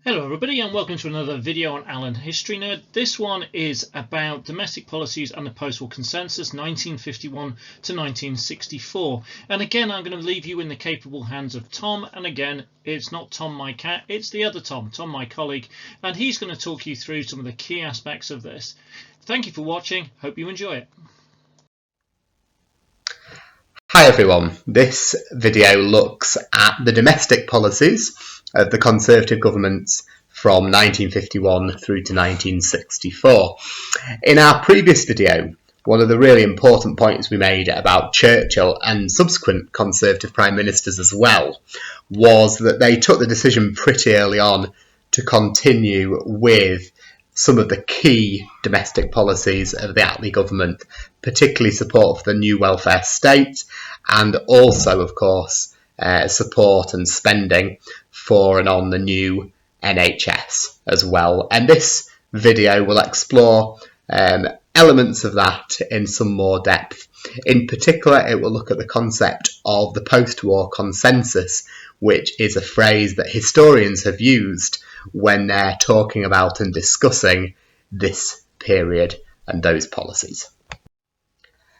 Hello everybody and welcome to another video on Alan History Nerd. This one is about domestic policies and the post-war consensus 1951 to 1964. And again I'm going to leave you in the capable hands of Tom, and again it's not Tom my cat, it's the other Tom my colleague, and he's going to talk you through some of the key aspects of this. Thank you for watching, hope you enjoy it. Hi everyone, this video looks at the domestic policies of the Conservative governments from 1951 through to 1964. In our previous video, one of the really important points we made about Churchill and subsequent Conservative Prime Ministers as well was that they took the decision pretty early on to continue with some of the key domestic policies of the Attlee government, particularly support for the new welfare state and also, of course, support and spending for and on the new NHS as well. And this video will explore elements of that in some more depth. In particular, it will look at the concept of the post-war consensus, which is a phrase that historians have used when they're talking about and discussing this period and those policies.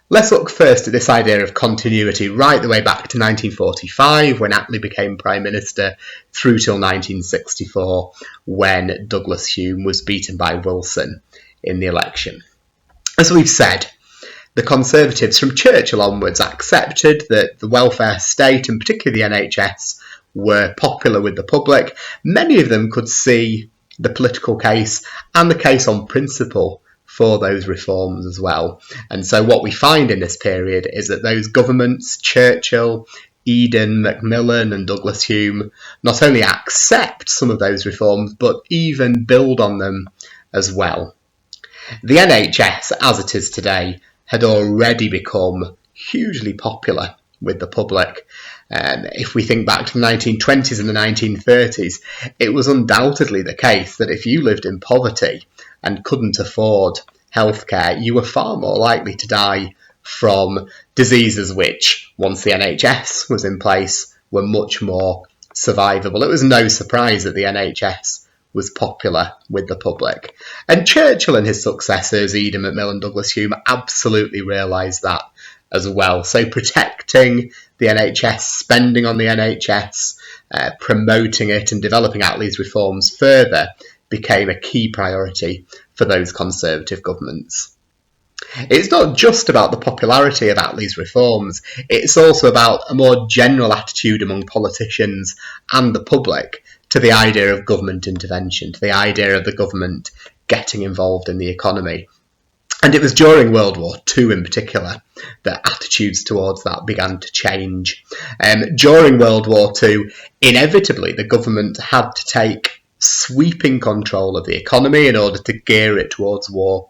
Let's look first at this idea of continuity right the way back to 1945 when Attlee became Prime Minister through till 1964 when Douglas Hume was beaten by Wilson in the election. As we've said, the Conservatives from Churchill onwards accepted that the welfare state and particularly the NHS were popular with the public. Many of them could see the political case and the case on principle for those reforms as well. And so what we find in this period is that those governments, Churchill, Eden, Macmillan and Douglas Hume, not only accept some of those reforms, but even build on them as well. The NHS, as it is today, had already become hugely popular with the public. If we think back to the 1920s and the 1930s, it was undoubtedly the case that if you lived in poverty and couldn't afford healthcare, you were far more likely to die from diseases which, once the NHS was in place, were much more survivable. It was no surprise that the NHS was popular with the public. And Churchill and his successors, Eden, Macmillan, Douglas Hume, absolutely realised that as well. So protecting the NHS, spending on the NHS, promoting it and developing Attlee's reforms further became a key priority for those Conservative governments. It's not just about the popularity of Attlee's reforms, it's also about a more general attitude among politicians and the public to the idea of government intervention, to the idea of the government getting involved in the economy. And it was during World War II in particular that attitudes towards that began to change. During World War II, inevitably the government had to take sweeping control of the economy in order to gear it towards war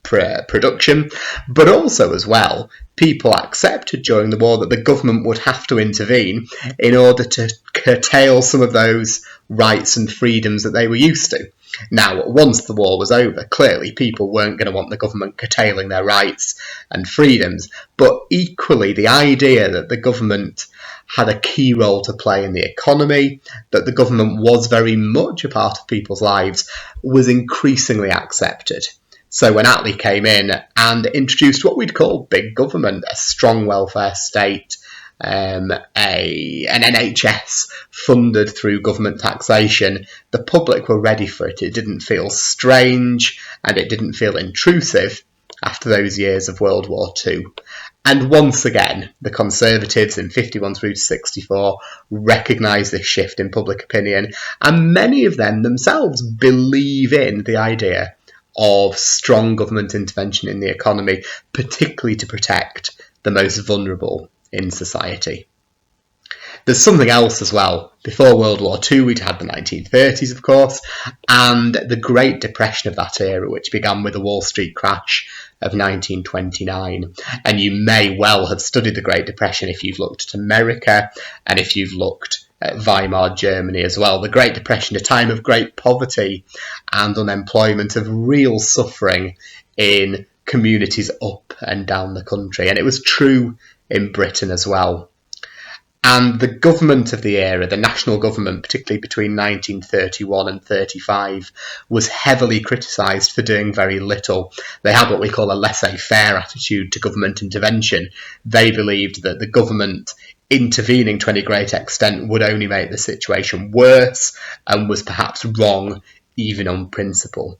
production, but also as well, people accepted during the war that the government would have to intervene in order to curtail some of those rights and freedoms that they were used to. Now, once the war was over, clearly people weren't going to want the government curtailing their rights and freedoms, but equally the idea that the government had a key role to play in the economy, that the government was very much a part of people's lives, was increasingly accepted. So when Attlee came in and introduced what we'd call big government, a strong welfare state, an NHS funded through government taxation, the public were ready for it. It didn't feel strange and it didn't feel intrusive after those years of World War II. And once again, the Conservatives in 51 through to 64 recognised this shift in public opinion, and many of them themselves believe in the idea of strong government intervention in the economy, particularly to protect the most vulnerable in society. There's something else as well. Before World War II, we'd had the 1930s, of course, and the Great Depression of that era, which began with the Wall Street crash of 1929. And you may well have studied the Great Depression if you've looked at America and if you've looked at Weimar Germany as well. The Great Depression, a time of great poverty and unemployment, of real suffering in communities up and down the country. And it was true in Britain as well. And the government of the era, the national government, particularly between 1931 and 35, was heavily criticised for doing very little. They had what we call a laissez-faire attitude to government intervention. They believed that the government intervening to any great extent would only make the situation worse and was perhaps wrong even on principle.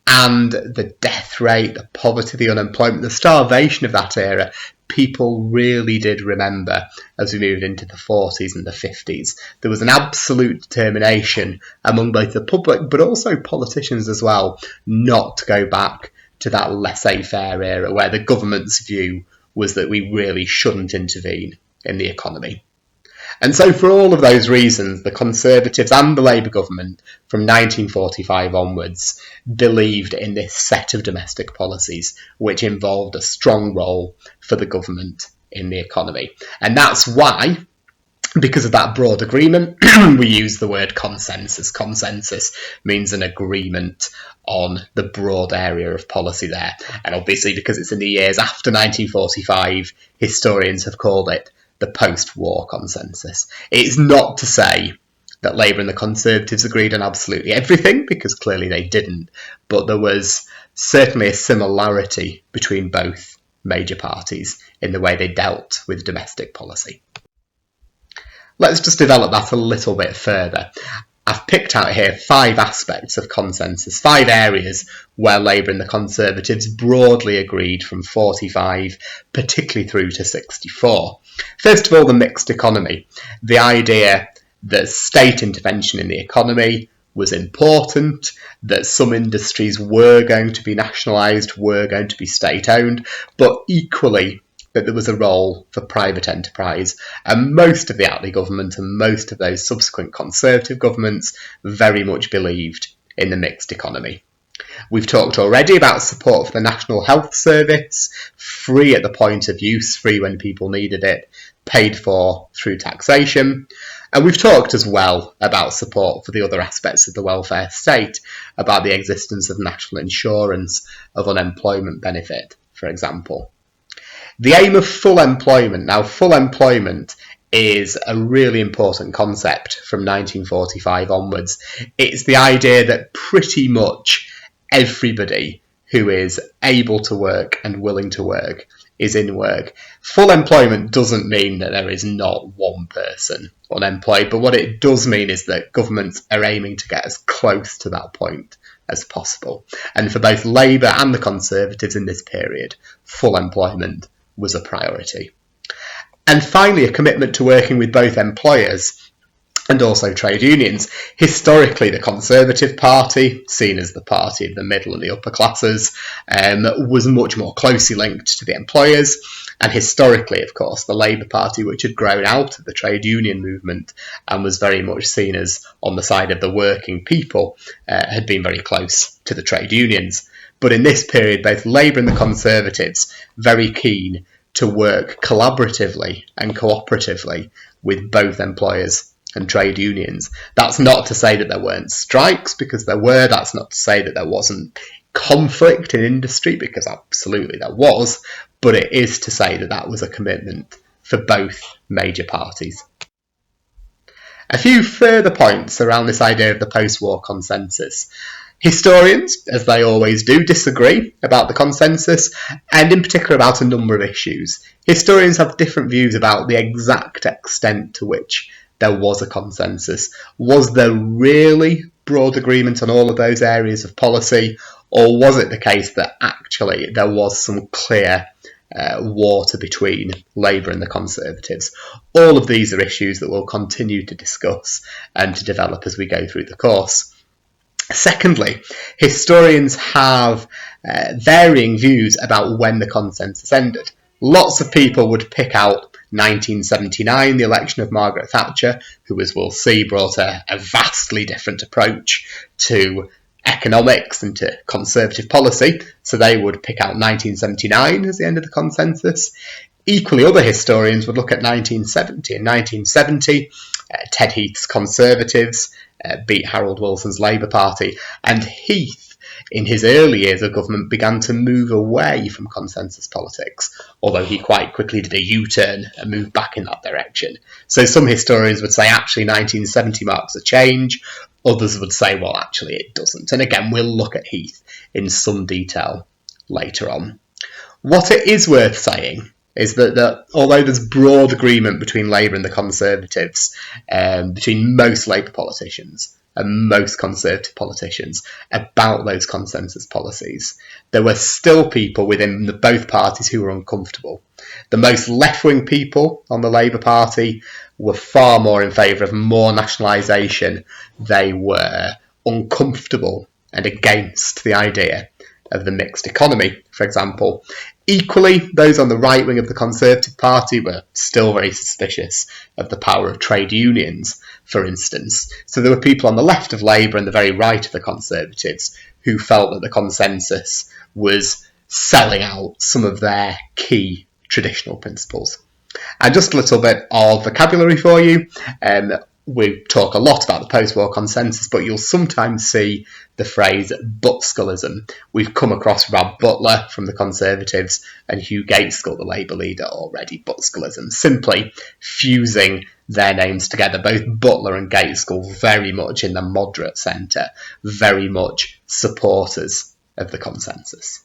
And the death rate, the poverty, the unemployment, the starvation of that era, people really did remember as we moved into the 40s and the 50s. There was an absolute determination among both the public but also politicians as well not to go back to that laissez-faire era where the government's view was that we really shouldn't intervene in the economy. And so for all of those reasons, the Conservatives and the Labour government from 1945 onwards believed in this set of domestic policies which involved a strong role for the government in the economy. And that's why, because of that broad agreement, we use the word consensus. Consensus means an agreement on the broad area of policy there. And obviously because it's in the years after 1945, historians have called it the post-war consensus. It's not to say that Labour and the Conservatives agreed on absolutely everything, because clearly they didn't, but there was certainly a similarity between both major parties in the way they dealt with domestic policy. Let's just develop that a little bit further. I've picked out here 5 aspects of consensus, 5 areas where Labour and the Conservatives broadly agreed from 45, particularly through to 64. First of all, the mixed economy. The idea that state intervention in the economy was important, that some industries were going to be nationalised, were going to be state-owned, but equally that there was a role for private enterprise. And most of the Attlee government and most of those subsequent Conservative governments very much believed in the mixed economy. We've talked already about support for the National Health Service, free at the point of use, free when people needed it, paid for through taxation. And we've talked as well about support for the other aspects of the welfare state, about the existence of national insurance, of unemployment benefit, for example. The aim of full employment. Now, full employment is a really important concept from 1945 onwards. It's the idea that pretty much everybody who is able to work and willing to work is in work. Full employment doesn't mean that there is not one person unemployed, but what it does mean is that governments are aiming to get as close to that point as possible. And for both Labour and the Conservatives in this period, full employment was a priority. And finally, a commitment to working with both employers and also trade unions. Historically, the Conservative Party, seen as the party of the middle and the upper classes, was much more closely linked to the employers. And historically, of course, the Labour Party, which had grown out of the trade union movement and was very much seen as on the side of the working people, had been very close to the trade unions. But in this period, both Labour and the Conservatives very keen to work collaboratively and cooperatively with both employers and trade unions. That's not to say that there weren't strikes, because there were. That's not to say that there wasn't conflict in industry, because absolutely there was. But it is to say that that was a commitment for both major parties. A few further points around this idea of the post-war consensus. Historians, as they always do, disagree about the consensus, and in particular about a number of issues. Historians have different views about the exact extent to which there was a consensus. Was there really broad agreement on all of those areas of policy, or was it the case that actually there was some clear water between Labour and the Conservatives? All of these are issues that we'll continue to discuss and to develop as we go through the course. Secondly, historians have varying views about when the consensus ended. Lots of people would pick out 1979, the election of Margaret Thatcher, who, as we'll see, brought a vastly different approach to economics and to Conservative policy, so they would pick out 1979 as the end of the consensus. Equally, other historians would look at 1970. In 1970, Ted Heath's Conservatives beat Harold Wilson's Labour Party, and Heath in his early years of government, began to move away from consensus politics, although he quite quickly did a U-turn and moved back in that direction. So some historians would say actually 1970 marks a change, others would say, well, actually it doesn't. And again, we'll look at Heath in some detail later on. What it is worth saying is that although there's broad agreement between Labour and the Conservatives, between most Labour politicians and most Conservative politicians about those consensus policies, there were still people within both parties who were uncomfortable. The most left-wing people on the Labour Party were far more in favour of more nationalisation. They were uncomfortable and against the idea of the mixed economy, for example. Equally, those on the right wing of the Conservative Party were still very suspicious of the power of trade unions, for instance. So there were people on the left of Labour and the very right of the Conservatives who felt that the consensus was selling out some of their key traditional principles. And just a little bit of vocabulary for you. We talk a lot about the post-war consensus, but you'll sometimes see the phrase Buttskullism. We've come across Rab Butler from the Conservatives and Hugh Gaitskell, the Labour leader, already. Buttskullism, simply fusing their names together. Both Butler and Gaitskell very much in the moderate centre, very much supporters of the consensus.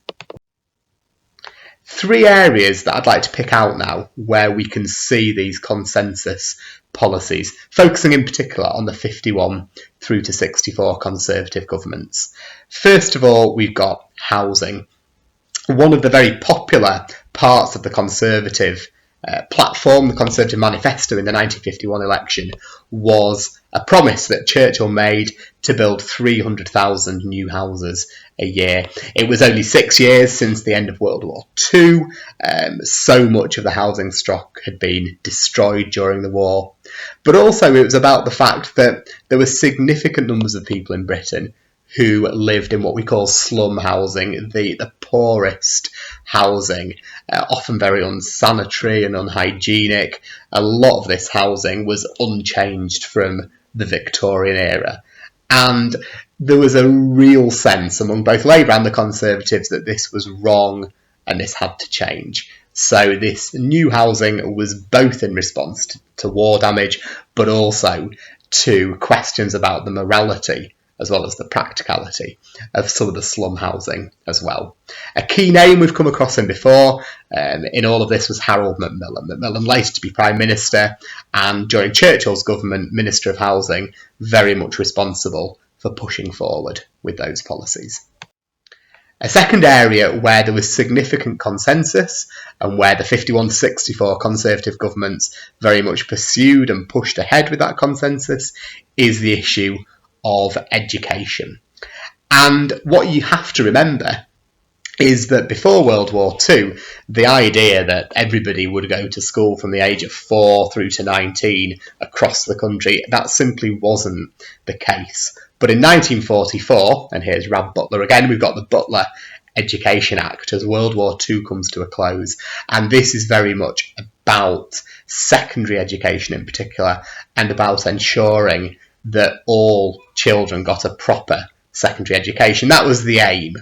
Three areas that I'd like to pick out now where we can see these consensus policies, focusing in particular on the 51 through to 64 Conservative governments. First of all, we've got housing. One of the very popular parts of the Conservative platform, the Conservative manifesto in the 1951 election, was a promise that Churchill made to build 300,000 new houses a year. It was only 6 years since the end of World War II. So much of the housing stock had been destroyed during the war. But also it was about the fact that there were significant numbers of people in Britain who lived in what we call slum housing, the poorest housing, often very unsanitary and unhygienic. A lot of this housing was unchanged from the Victorian era. And there was a real sense among both Labour and the Conservatives that this was wrong and this had to change. So this new housing was both in response to war damage, but also to questions about the morality as well as the practicality of some of the slum housing as well. A key name, we've come across him before, in all of this was Harold Macmillan. Macmillan later to be Prime Minister and during Churchill's government, Minister of Housing, very much responsible for pushing forward with those policies. A second area where there was significant consensus and where the 51 to 64 Conservative governments very much pursued and pushed ahead with that consensus is the issue of education. And what you have to remember is that before World War II, the idea that everybody would go to school from the age of 4 through to 19 across the country, that simply wasn't the case. But in 1944, and here's Rab Butler again, we've got the Butler Education Act as World War II comes to a close. And this is very much about secondary education in particular and about ensuring that all children got a proper secondary education. That was the aim.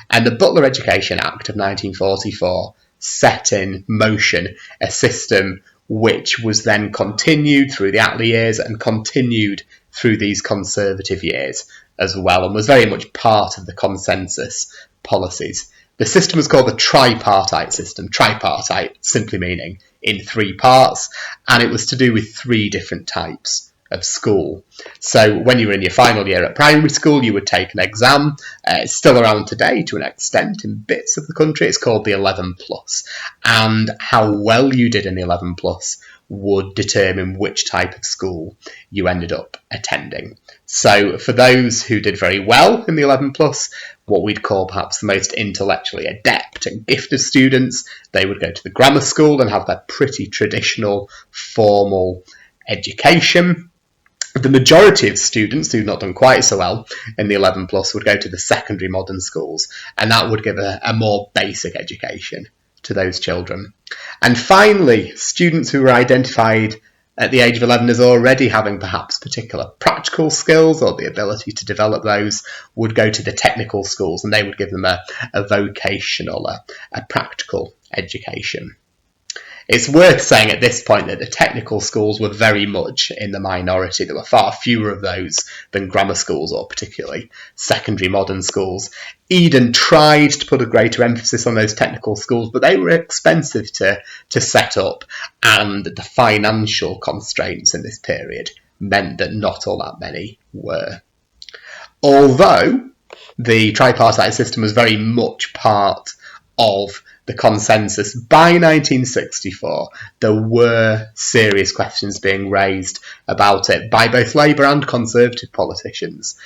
And the Butler Education Act of 1944 set in motion a system which was then continued through the Attlee years and continued through these Conservative years as well, and was very much part of the consensus policies. The system was called the tripartite system, tripartite simply meaning in three parts, and it was to do with three different types of school. So when you were in your final year at primary school, you would take an exam. It's still around today to an extent in bits of the country. It's called the 11 plus, and how well you did in the 11 plus would determine which type of school you ended up attending. So for those who did very well in the 11 plus, what we'd call perhaps the most intellectually adept and gifted students, they would go to the grammar school and have their pretty traditional formal education. The majority of students who've not done quite so well in the 11 plus would go to the secondary modern schools, and that would give a more basic education to those children. And finally, students who were identified at the age of 11 as already having perhaps particular practical skills or the ability to develop those would go to the technical schools, and they would give them a vocational, a practical education. It's worth saying at this point that the technical schools were very much in the minority. There were far fewer of those than grammar schools or particularly secondary modern schools. Eden tried to put a greater emphasis on those technical schools, but they were expensive to set up, and the financial constraints in this period meant that not all that many were. Although the tripartite system was very much part of the consensus, by 1964 there were serious questions being raised about it by both Labour and Conservative politicians.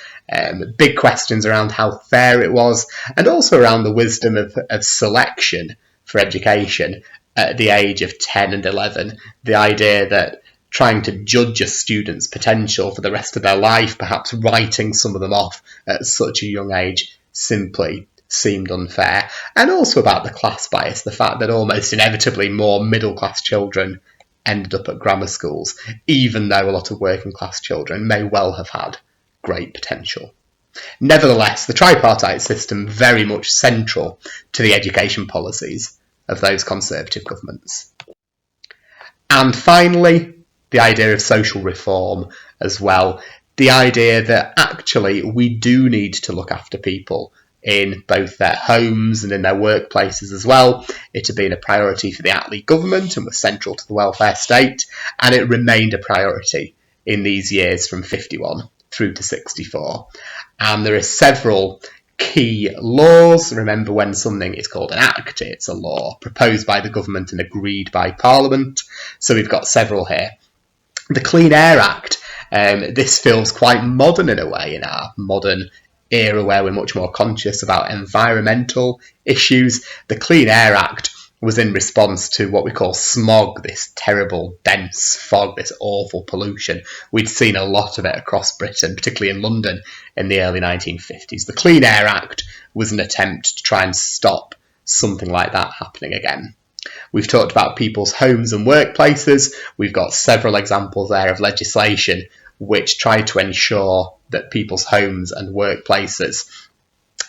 Big questions around how fair it was, and also around the wisdom of selection for education at the age of 10 and 11. The idea that trying to judge a student's potential for the rest of their life, perhaps writing some of them off at such a young age, simply seemed unfair. And also about the class bias, the fact that almost inevitably more middle class children ended up at grammar schools, even though a lot of working class children may well have had great potential. Nevertheless, the tripartite system very much central to the education policies of those Conservative governments. And finally, the idea of social reform as well. The idea that actually we do need to look after people in both their homes and in their workplaces as well. It had been a priority for the Attlee government and was central to the welfare state, and it remained a priority in these years from 51 through to 64. And there are several key laws. Remember, when something is called an act, it's a law proposed by the government and agreed by Parliament. So we've got several here. The Clean Air Act, this feels quite modern in a way in our modern era where we're much more conscious about environmental issues. The Clean Air Act was in response to what we call smog, this terrible dense fog, this awful pollution. We'd seen a lot of it across Britain, particularly in London in the early 1950s. The Clean Air Act was an attempt to try and stop something like that happening again. We've talked about people's homes and workplaces. We've got several examples there of legislation which tried to ensure that people's homes and workplaces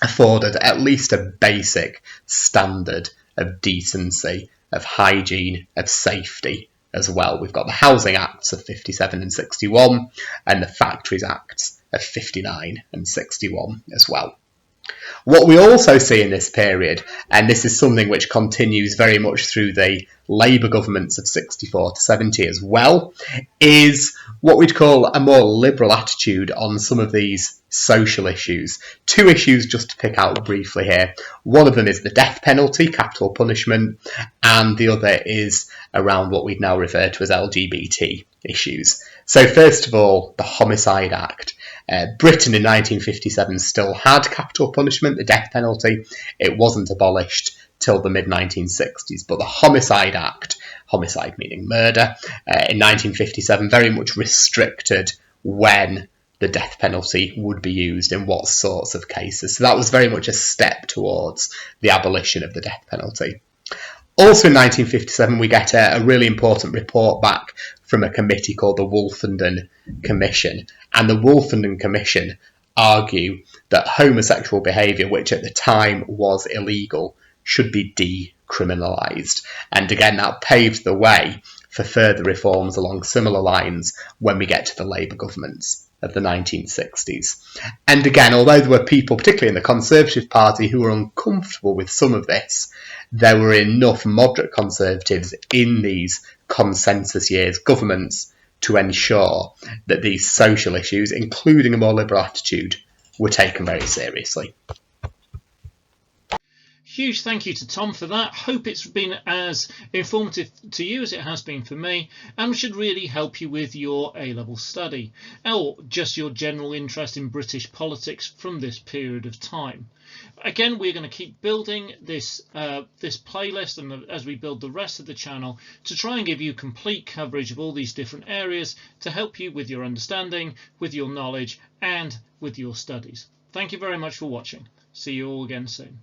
afforded at least a basic standard of decency, of hygiene, of safety as well. We've got the Housing Acts of 57 and 61 and the Factories Acts of 59 and 61 as well. What we also see in this period, and this is something which continues very much through the Labour governments of 64 to 70 as well, is what we'd call a more liberal attitude on some of these social issues. Two issues just to pick out briefly here. One of them is the death penalty, capital punishment, and the other is around what we'd now refer to as LGBT issues. So first of all, the Homicide Act. Britain in 1957 still had capital punishment, the death penalty. It wasn't abolished till the mid-1960s, but the Homicide Act, homicide meaning murder, in 1957 very much restricted when the death penalty would be used in what sorts of cases. So that was very much a step towards the abolition of the death penalty. Also in 1957 we get a really important report back from a committee called the Wolfenden Commission, and the Wolfenden Commission argue that homosexual behaviour, which at the time was illegal, should be decriminalised. And again, that paved the way for further reforms along similar lines when we get to the Labour governments of the 1960s. And again, although there were people, particularly in the Conservative Party, who were uncomfortable with some of this, there were enough moderate Conservatives in these consensus years governments to ensure that these social issues, including a more liberal attitude, were taken very seriously. Huge thank you to Tom for that. Hope it's been as informative to you as it has been for me, and should really help you with your A-level study, or just your general interest in British politics from this period of time. Again, we're going to keep building this playlist, and as we build the rest of the channel, to try and give you complete coverage of all these different areas to help you with your understanding, with your knowledge, and with your studies. Thank you very much for watching. See you all again soon.